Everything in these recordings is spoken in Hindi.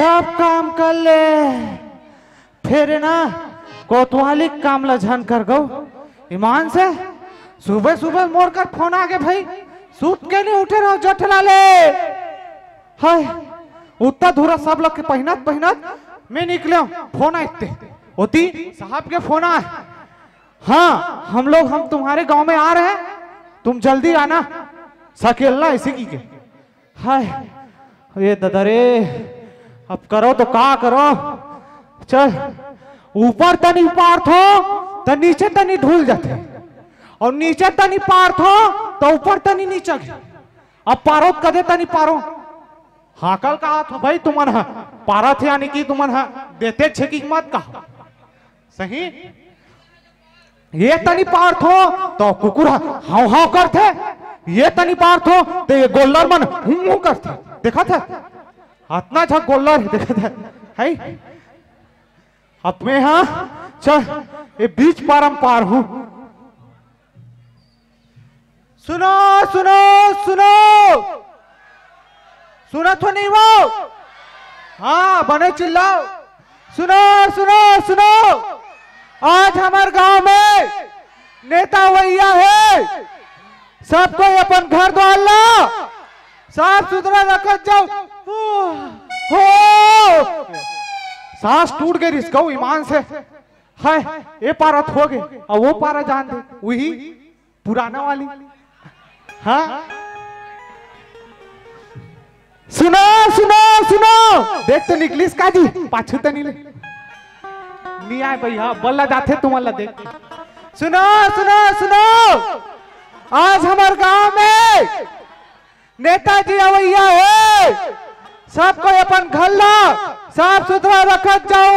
सब काम कर ले फिर ना कोतवाली काम लझन कर गो ईमान से। सुबह सुबह मोर कर फोन आ गए भाई, सूत के नहीं उठे रहो जठला ले। हाय उतना धूरा सब लोग के पहनत पहनत मैं निकले फोन आते होती साहब के फोन आए। हाँ हम तुम्हारे गांव में आ रहे हैं, तुम जल्दी आना सकेलना इसी की के। हाय ये दादा रे अब करो तो का करो। चल ऊपर तनी पार थो तो नीचे तनी ढूल जाते और नीचे तनी पार थो तो ऊपर तनी नीचे। अब पारो कदे तनी पारो हाकल कहा तो भाई तुमन पारा थे यानी कि तुमन देते छे की मत कहा सही। ये तनी पार थो तो कुकुर हाव हाव करते, ये तनी पार थो तो ये गोल्लर मन हूं करते। देखा था इतना अच्छा गोल्लर देखा था है। अब मैं हाँ चल ये बीच पारम पार हूं। सुनो सुनो सुनो सुना तो नहीं वो? हाँ बने चिल्लाओ। सुनो सुनो सुनो आज हमारे गांव में नेता भैया है, सबको अपन घर द्वार ला साफ सुथरा रखत जाओ। हो सांस टूट गई रिस्को ईमान से। हाय ये पारा हो गए और वो पारा जान दे वही पुराना वाली। हाँ सुनो सुनो सुनो देख तो निकलिस काजी पाछू तो नहीं आए भैया बल्ला जाते तुम अल्लाह देख। सुनो सुनो सुनो आज हमारे गांव में नेताजी अवैया है, सबको अपन घर ला साफ सुथरा रखत जाओ।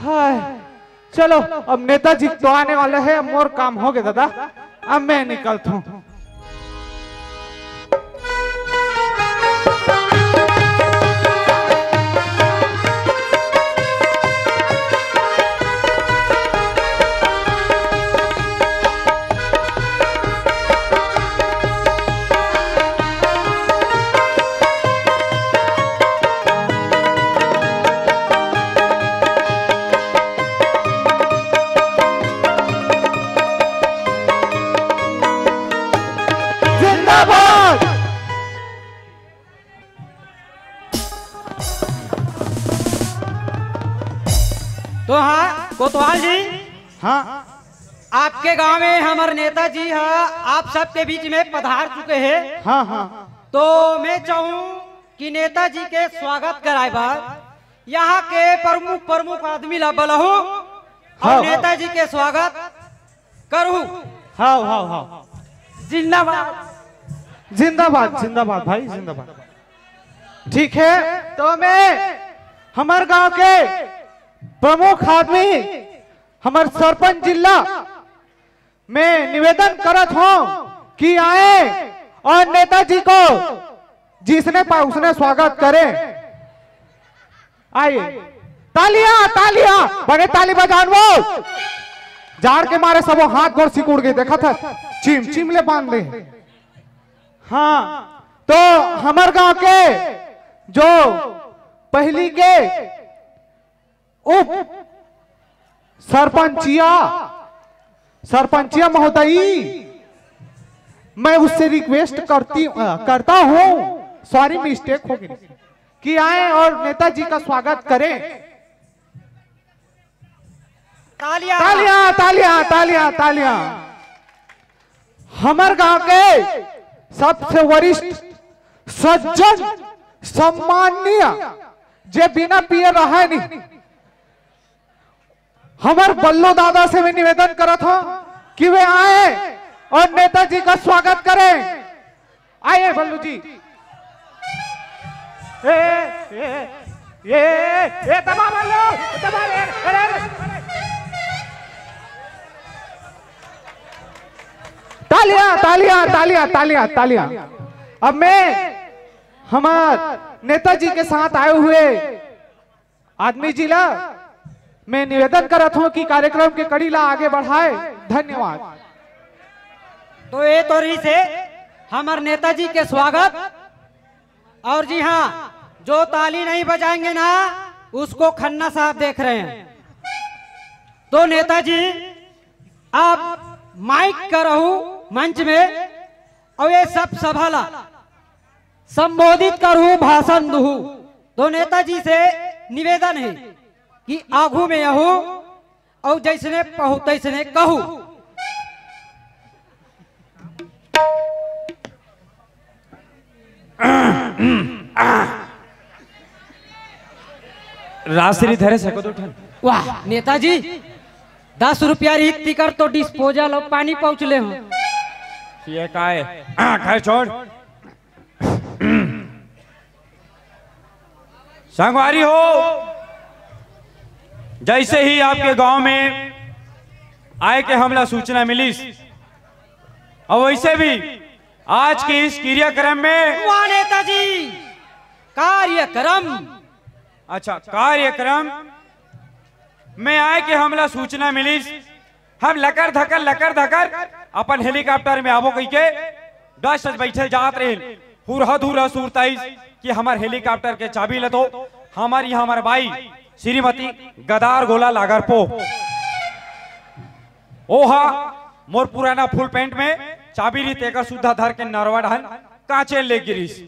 हाय चलो अब नेताजी तो आने वाले हैं, मोर काम हो गया दादा, अब मैं निकलता हूँ। तो हाँ कोतवाल जी, हाँ आपके गांव में हमारे नेताजी है आप सबके बीच में पधार चुके हैं। हाँ हाँ तो मैं चाहूँ कि नेताजी के स्वागत कराए बाद यहाँ के प्रमुख प्रमुख आदमी ला बुलाऊं और नेताजी के स्वागत करूँ। हाँ हाँ हाँ जिंदाबाद जिंदाबाद जिंदाबाद भाई जिंदाबाद। ठीक है तो मैं हमारे गांव के प्रमुख आदमी हमारे सरपंच जिला में निवेदन करत हूं कि आए और नेताजी को जिसने पाए उसने स्वागत करे। आइए तालियां तालियां बड़े ताली बजान वो जार के मारे सब हाथ गोर सिकुड़ गए देखा था चिम चिमले बांध दे। हाँ तो हमारे गांव के जो पहली के उप सरपंचिया महोदयी मैं उससे रिक्वेस्ट करता हूं, सॉरी मिस्टेक हो गई, कि आए और नेताजी का स्वागत करें। तालियां तालियां तालियां तालियां तालियां। हमारे गांव के सबसे वरिष्ठ सज्जन सम्माननीय जे बिना पिए रहा नहीं हमारे बल्लू दादा से मैं निवेदन करा था कि वे आए और नेताजी का स्वागत करें। आइए बल्लू जी। ये तमाम तालियां तालियां तालियां तालियां तालियां। अब मैं हमारे नेताजी के साथ आए हुए आदमी जिला मैं निवेदन करता हूं कि कार्यक्रम के कड़ी ला आगे बढ़ाए। धन्यवाद। तो ये तोरी से हमारे नेताजी के स्वागत और जी हाँ, जो ताली नहीं बजाएंगे ना उसको खन्ना साहब देख रहे हैं। तो नेताजी आप माइक का रहू मंच में और ये सब सभाला संबोधित करूं भाषण दूं। तो नेताजी से निवेदन है कि आगू में यहू और जैसने पहु तैसने कहू। राशि धरे सको तो वाह नेताजी, 10 रुपया रिक्ति कर तो डिस्पोजल और पानी पहुंचले हो। ये का है खैर छोड़। संगवारी हो, जैसे ही आपके गांव में आए के हमला सूचना मिली और वैसे भी आज के इस क्रियाक्रम में वाह नेताजी, कार्यक्रम, अच्छा कार्यक्रम में आए के हमला सूचना मिली। हम लकर धकर अपन हेलीकॉप्टर में आबो कही के 10 बैठे जात रहे हुरहा सूरताई कि हमार हेलीकॉप्टर के चाबी लतो हमारी यहाँ हमार भाई श्रीमती गदार गोला लागर पो ओहा मोर पुराना फुल पैंट में चाबी री तेकर सुधा धर के नरवा ढन काचे ले गिरीस।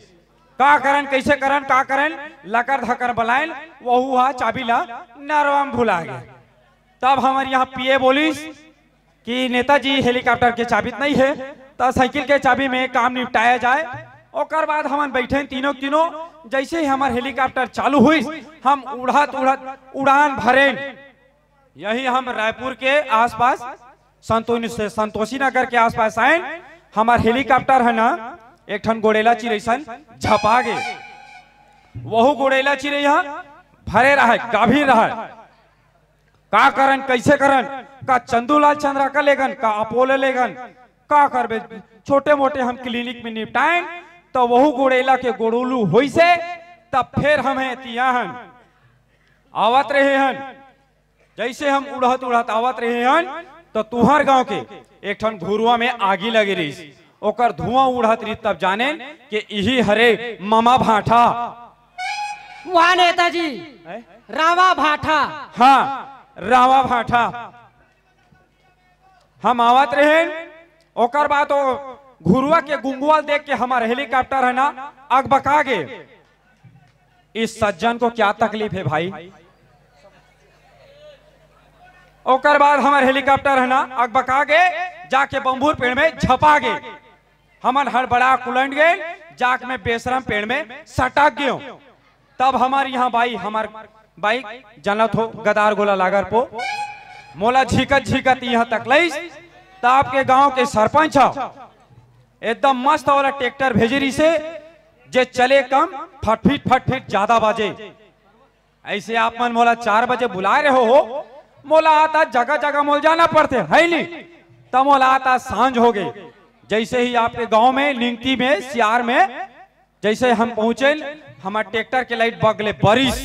का करन कैसे करन का करन लकर धकर बलाइन वहु हा चाबी ला नरवा में भुला गए। तब हमारे यहाँ पीए बोलिस कि नेताजी हेलीकॉप्टर के चाबी नहीं है तो साइकिल के चाबी में काम निपटाया जाए। और बाद हम बैठे तीनों जैसे ही हमारे हेलीकॉप्टर चालू हुई हम उड़त उड़ान भरे। यही हम रायपुर के आसपास संतोषी नगर के आसपास आए। हमार हेलीकॉप्टर है ना एक ठन गोड़ेला चिड़ैसन झपा गे। वहु गोड़ेला चिड़ैया भरे रहा गाभीर रहा। का करन कैसे करन का चंदूलाल चंद्रा का लेगन का अपोलो लेगन का करबे छोटे मोटे हम क्लिनिक में निपटाएं। तो वहु गोड़ेला के गोड़ुलू होई से तब फिर हमें तियाहन आवत रहे हन। जैसे हम उड़त आवत रहे हन तो तुहर गांव के एक ठन घुरुआ में आगी लगी रही। ओकर धुआं उड़त रही तब जाने कि यही हरे मामा भाठा। वाह नेताजी, रावा भाठा। हाँ रावा भाठा हम आवत रहे। ओकर बाद घुरुआ के गुंगुआ देख के हमारे हेलीकॉप्टर है ना अगबका गे। इस सज्जन को क्या तकलीफ है भाई। ओकर बाद हमारे हेलीकॉप्टर है ना अगबका गे जाके बम्बूर पेड़ में झपा गे। हमन हड़बड़ा कुलंड गए जाके में बेशरम पेड़ में सटक गयो। तब हमारे यहाँ हमार बाइक जनत हो गदार गोला लागर पो मोला झिकत यहाँ तक लईस। तब आपके गांव के सरपंच एकदम मस्त वाला ट्रैक्टर भेजरी से जे चले कम फटफिट ज्यादा बाजे। ऐसे आप मन मोला 4 बजे बुला रहे हो। मोला आता जगह मोल जाना पड़ते है नहीं। तब मोला आता सांझ हो गए। जैसे ही आपके गांव में लिंगती में सियार में जैसे हम पहुंचे हमारे ट्रैक्टर के लाइट बगले बारिश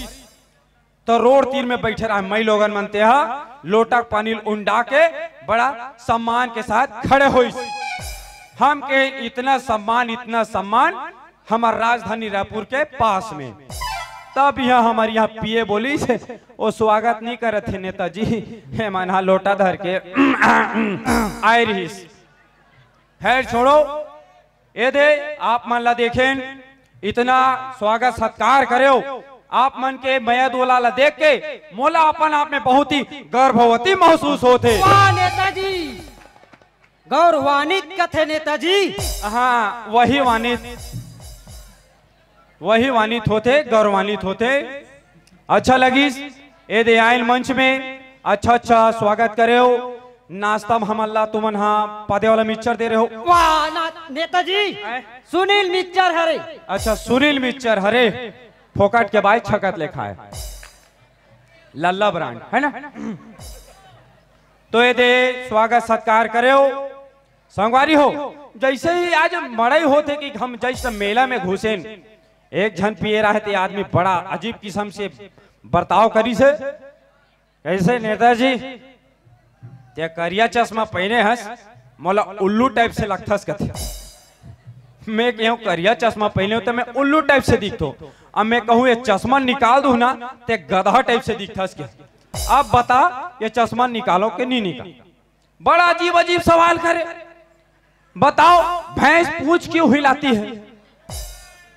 तो रोड तीर में बैठे रहा। मई लोगन मनते हा लोटक पानी उंडा के बड़ा सम्मान के साथ खड़े हुई। हम के इतना सम्मान हमार राजधानी रायपुर के पास में। तब यहाँ हमारे यहाँ पीए बोली से वो स्वागत नहीं करे थे नेताजी हे मना लोटा धर के आए रही। खैर छोड़ो ये दे आप मन ला देखें इतना स्वागत सत्कार करे हो। आप मन के मैद वाला ला देख के मोला अपन आप में बहुत ही गर्भवती महसूस होते। वाह नेताजी, गौरवान्वित कथे नेताजी। हाँ वही वानित होते गौरवान्वित होते। अच्छा लगी ए दे आयल मंच में अच्छा स्वागत करे हो। नाश्ता में हम अल्लाह तुमन हाँ पादे वाला मिक्सचर दे रहे हो। वाह नेताजी, सुनील मिक्सचर हरे। अच्छा सुनील मिक्सचर हरे फोकट के बाद छकत लिखा है लल्ला ब्रांड है ना। तो ये दे स्वागत सत्कार करे हो। संगवारी हो जैसे ही आज मड़ई होते कि हम जैसे मेला में घुसे एक झन पिए रहे थे आदमी बड़ा अजीब किस्म से बर्ताव करी से। कैसे नेताजी ते करिया चश्मा पहने हस मोला उल्लू टाइप से लगथस कथे। मैं कहूँ करिया चश्मा पहने हो तो मैं उल्लू टाइप से दिखतो, अब मैं कहूँ ये चश्मा निकाल दूं ना तो गधा टाइप से दिखता इसके। अब बता ये चश्मा निकालो कि नहीं निकाल? बड़ा अजीब अजीब सवाल करे। बताओ भैंस पूंछ क्यों हिलाती है?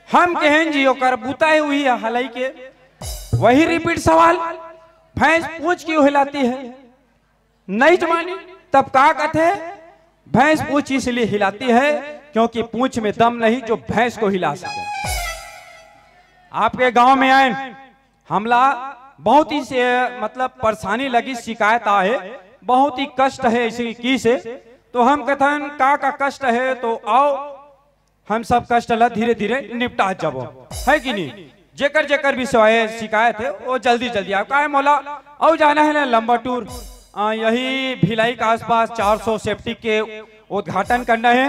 हम कहें जी ओकर बुताई हुई है हलाई के, वही रिपीट सवाल, भैंस पूंछ क्यों हिलाती है? नहीं जमानी तब कहा कहते हैं भैंस पूंछ इसलिए हिलाती है क्योंकि पूंछ में दम नहीं जो भैंस को हिला सके। आपके गांव में आए हमला बहुत ही मतलब परेशानी लगी, शिकायत आए, बहुत ही कष्ट है इसी की से, तो हम कहते हैं का कष्ट है तो आओ हम सब कष्ट ला धीरे धीरे निपटा जाबो, है कि नहीं? जेकर जेकर भी शिकायत है वो जल्दी जल्दी आप का मोला और जाना है ना लंबा टूर, यही भिलाई के आसपास 400 सेफ्टी के उद्घाटन करना है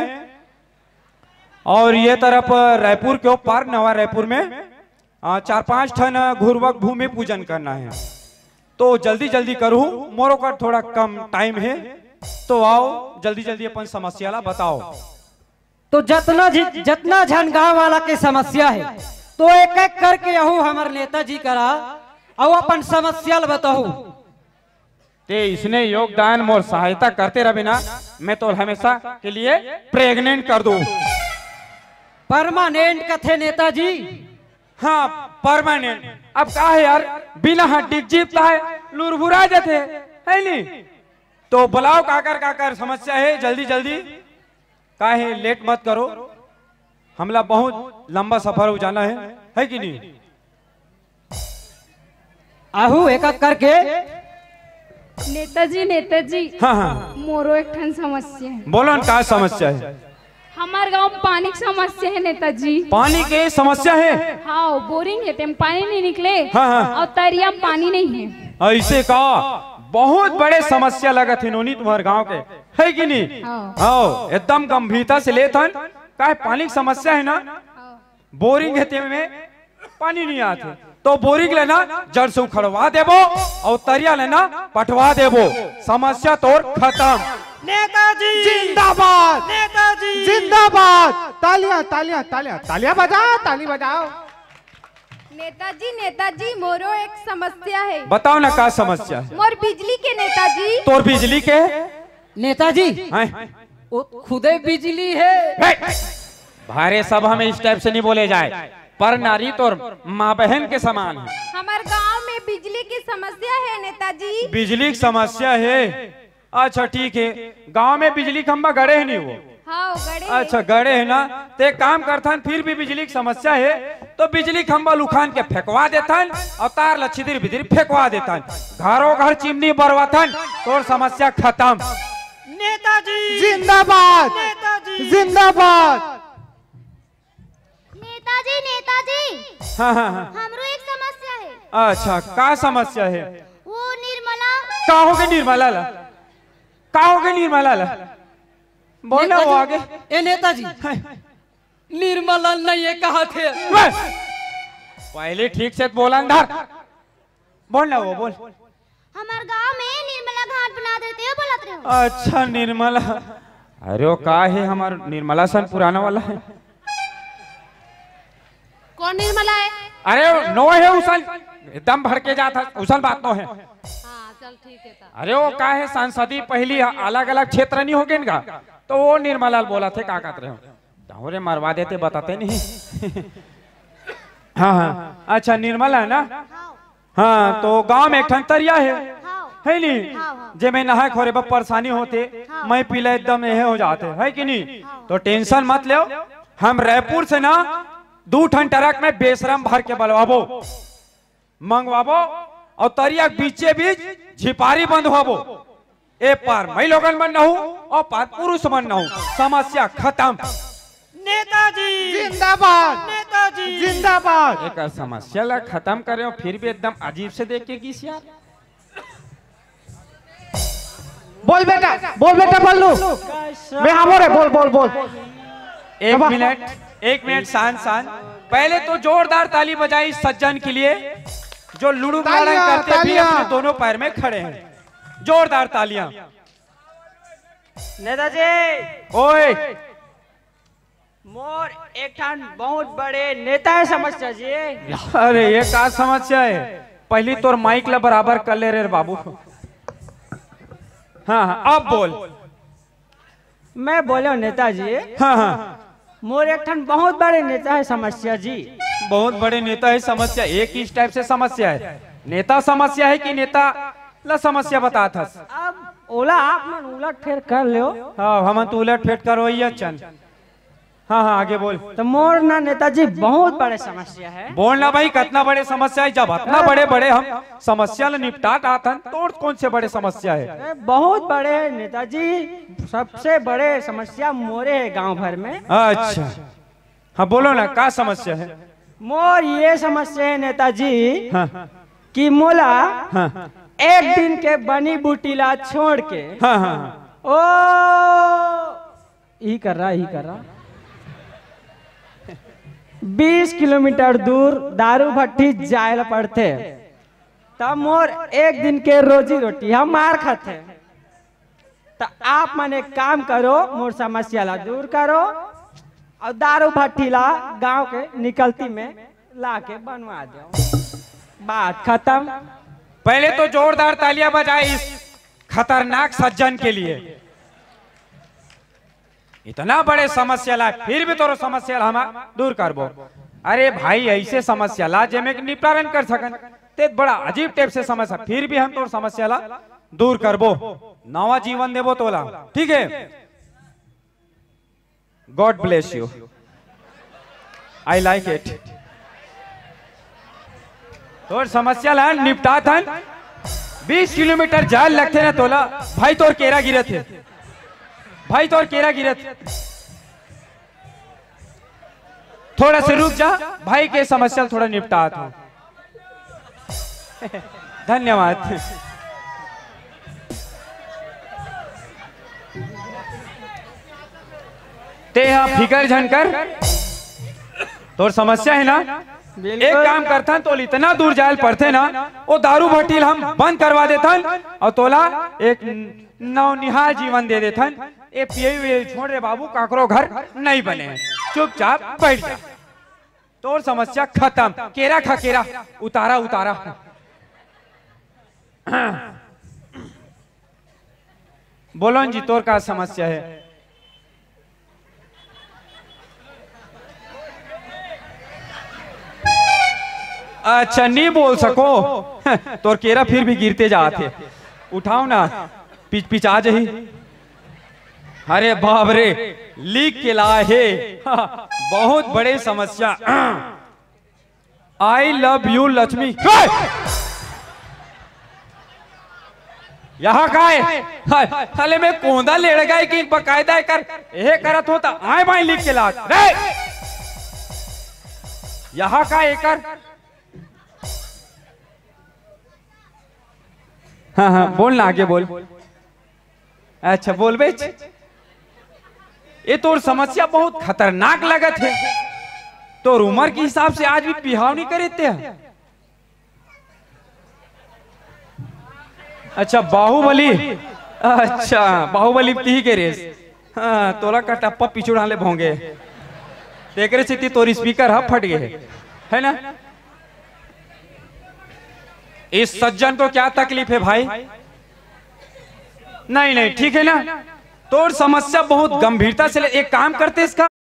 और ये तरफ रायपुर के पार नवा रायपुर में 4-5 टन घुरवक भूमि पूजन करना है, तो जल्दी जल्दी करूं, मोरो का थोड़ा कम टाइम है, तो आओ जल्दी जल्दी अपन समस्या ला बताओ। तो जितना झन गाँव वाला के समस्या है तो एक एक करके यहू हमारे नेताजी करा और अपन समस्या बताओ। ते इसने योगदान मोर सहायता करते रहे ना, मैं तो हमेशा के लिए प्रेग्नेंट कर दूं। परमानेंट कथे नेताजी? हाँ परमानेंट। अब का है यार, बिना हड्डी जीपता है लुरबुरा जाते है नहीं, तो बुलाओ काकर समस्या है जल्दी जल्दी, काहे लेट मत करो, हमला बहुत लंबा सफर हो जाना है कि नहीं? आहू एक एक करके। नेताजी हाँ हाँ मोरो एक ठन समस्या है। बोलो न का समस्या है? हमारे गांव में पानी की समस्या है नेताजी। पानी के समस्या है? हाँ बोरिंग है तेम पानी नहीं निकले, हाँ, हाँ। और तरिया में पानी नहीं है। ऐसे का बहुत बड़े समस्या लगा थे नोनी तुम्हारे गांव के, है कि नहीं? हाँ एकदम गंभीरता से ले थन, का पानी की समस्या है ना, बोरिंग है में पानी नहीं आते, तो बोरिंग लेना जड़ से उखड़वा देबो और तरिया लेना पटवा देबो, समस्या तोर खत्म। नेताजी जिंदाबाद, नेताजी जिंदाबाद, तालियां तालियां तालियां तालियां बजाओ, ताली बजाओ। नेताजी मोरो एक समस्या है। बताओ ना का समस्या है? मोर बिजली के नेताजी। तोर बिजली के? नेताजी हैं? वो खुदे बिजली है। भारे सब हमें इस टाइप से नहीं बोले जाए, पर नारी तो माँ बहन के समान है। हमारे गांव में बिजली की समस्या है नेताजी। बिजली की समस्या है? अच्छा ठीक है, गांव में बिजली खंभा गड़े है नहीं वो? हाँ गड़े। अच्छा गड़े है ना, तो एक काम करथन, फिर भी बिजली की समस्या है तो बिजली खंभा लुखान के फेंकवा देथन और तार लच्छिदिर बिदिर फेंकवा देथन, घरों घर चिमनी बरवाथन, तो समस्या खत्म। नेताजी जिंदाबाद, नेताजी जिंदाबाद। नेताजी हाँ हाँ हाँ हमरो एक समस्या है। अच्छा का समस्या है? वो निर्मला। का हो गए निर्मला ला? का हो गए निर्मला ला? बोलना वो आगे। ए नेताजी निर्मला नहीं ये कहा थे? पहले ठीक से बोला अंदर, बोलना वो बोल। हमारे गांव में निर्मला घाट बना देते हो बोलत रहे हो। अच्छा निर्मला, अरे वो का है हमार निर्मला सन पुराना वाला है? कौन निर्मला है? अरे नो है उसल, एकदम भड़के जाता, उसल बात नो है। हाँ चल ठीक है। अरे वो का है सांसदी पहली अलग अलग क्षेत्र नहीं हो गए इनका, तो वो निर्मला बोला थे का कहते रहे हो, मरवा देते बताते नहीं। हाँ हाँ अच्छा निर्मला है ना? हाँ तो गांव में एक ठन तरिया है नहीं, जे में नहाए खोरे पर परेशानी होते, मैं पीले एकदम यह हो जाते, है कि नहीं? तो टेंशन मत लो, हम रायपुर से ना 2 टन ट्रक में बेशरम भर के बलवाबो मंगवाबो और तरिया बीचे बीच झिपारी बंद होबो, ए पार मैं लोगन बन हूँ और पार पुरुष बन हूँ, समस्या खत्म। नेताजी जिंदाबाद, नेताजी जिंदाबाद। एक समस्या ला खत्म करे फिर भी एकदम अजीब से देख के किस यार। बोल बेटा, बोल बेटा, बोल लू मैं हमोरे, बोल बोल बोल। एक मिनट शान शान, पहले तो जोरदार ताली बजाई सज्जन के लिए जो लुड़ू गाड़न करते भी अपने दोनों पैर में खड़े हैं, जोरदार तालियां। नेताजी ओए मोर एक ठान बहुत बड़े नेता है समस्या जी। अरे ये का समस्या है? पहली तोर माइक ला बराबर कर ले रे बाबू। हाँ हाँ अब बोल। मैं बोले नेताजी, हाँ हाँ मोर एक ठान बहुत बड़े नेता है समस्या जी। बहुत बड़े नेता है समस्या। एक इस टाइप से समस्या है, नेता समस्या है कि नेता ला समस्या बता था। अब ओला आप मन उलट फेर कर लो। हाँ हम तो उलट फेट करो ही चल। हाँ हाँ आगे बोल। तो मोर ना नेताजी बहुत बड़े समस्या है। बोलना भाई कितना बड़े समस्या है? जब इतना बड़े बड़े हम समस्या ला निपटात आतन तो कौन से बड़े समस्या है? बहुत बड़े नेताजी, सबसे बड़े समस्या मोरे है गांव भर में। अच्छा हाँ बोलो ना क्या समस्या है? मोर ये समस्या है नेताजी हाँ कि मोला हाँ एक दिन के बनी बूटीला छोड़ के हाँ हाँ ओ ही कर रहा 20 किलोमीटर दूर दारू भट्टी जाए पड़ते। तब मोर एक दिन के रोजी रोटी हम मार खाते। तो आप मन एक काम करो, मोर समस्या ला दूर करो और दारू भट्टी ला गांव के निकलती में ला के बनवा दो। बात खत्म। पहले तो जोरदार तालियां बजाए इस खतरनाक सज्जन के लिए। इतना बड़े समस्या ला फिर भी तोरो समस्या ला हम दूर करबो। अरे भाई ऐसे समस्या ला जेमे निपटारण कर सकन ते बड़ा अजीब टाइप से समस्या, फिर भी हम तोर समस्या ला दूर करबो, नवा जीवन देबो तोला। ठीक है, God bless you, I like it. तोर समस्या ला निपटा थन 20 किलोमीटर जाल लगते ना तोला। भाई तोर केरा गिरत है, भाई तोर केरा गिरत। थोड़ा से रुक जा, भाई के समस्या थोड़ा निपटा था। धन्यवाद। ते यहाँ फिकर झनकर तोर समस्या है ना, एक काम करथन तो इतना दूर जायल पड़ते ना, वो दारू भट्टील हम बंद करवा देथन और तोला एक नवनिहाल जीवन दे देथन। ए पिए छोड़ रे बाबू, काकरो घर नहीं बने हैं, चुपचाप बैठ जा, तोर समस्या खत्म। केरा खा केरा, उतारा उतारा। बोलो जी तोर का समस्या है? अच्छा नहीं बोल सको तोर केरा फिर भी गिरते जाते। उठाओ ना, पिच पिचा जही। अरे बाप रे, लीक के लाए है बहुत बड़े समस्या। I love you Lakshmi. यहाँ का है हले में कोंदा लेड़ गए कि बकायदा कर यह करत होता आए भाई लीक के लाज रे। यहाँ का एकर हाँ हाँ बोल ना, आगे बोल। अच्छा बोल बेच। ये तोर समस्या बहुत खतरनाक लगत है। तोर उम्र के हिसाब से आज भी बिहाव नहीं करते हैं। अच्छा बाहुबली, अच्छा बाहुबली ती के रेस। हाँ तोला का टप्पा पिछू डाले भोंगे, देख रहे से तोर स्पीकर हा फट गए है ना। इस सज्जन को क्या तकलीफ है भाई? नहीं नहीं ठीक है ना, तोर समस्या बहुत गंभीरता से एक काम करते इसका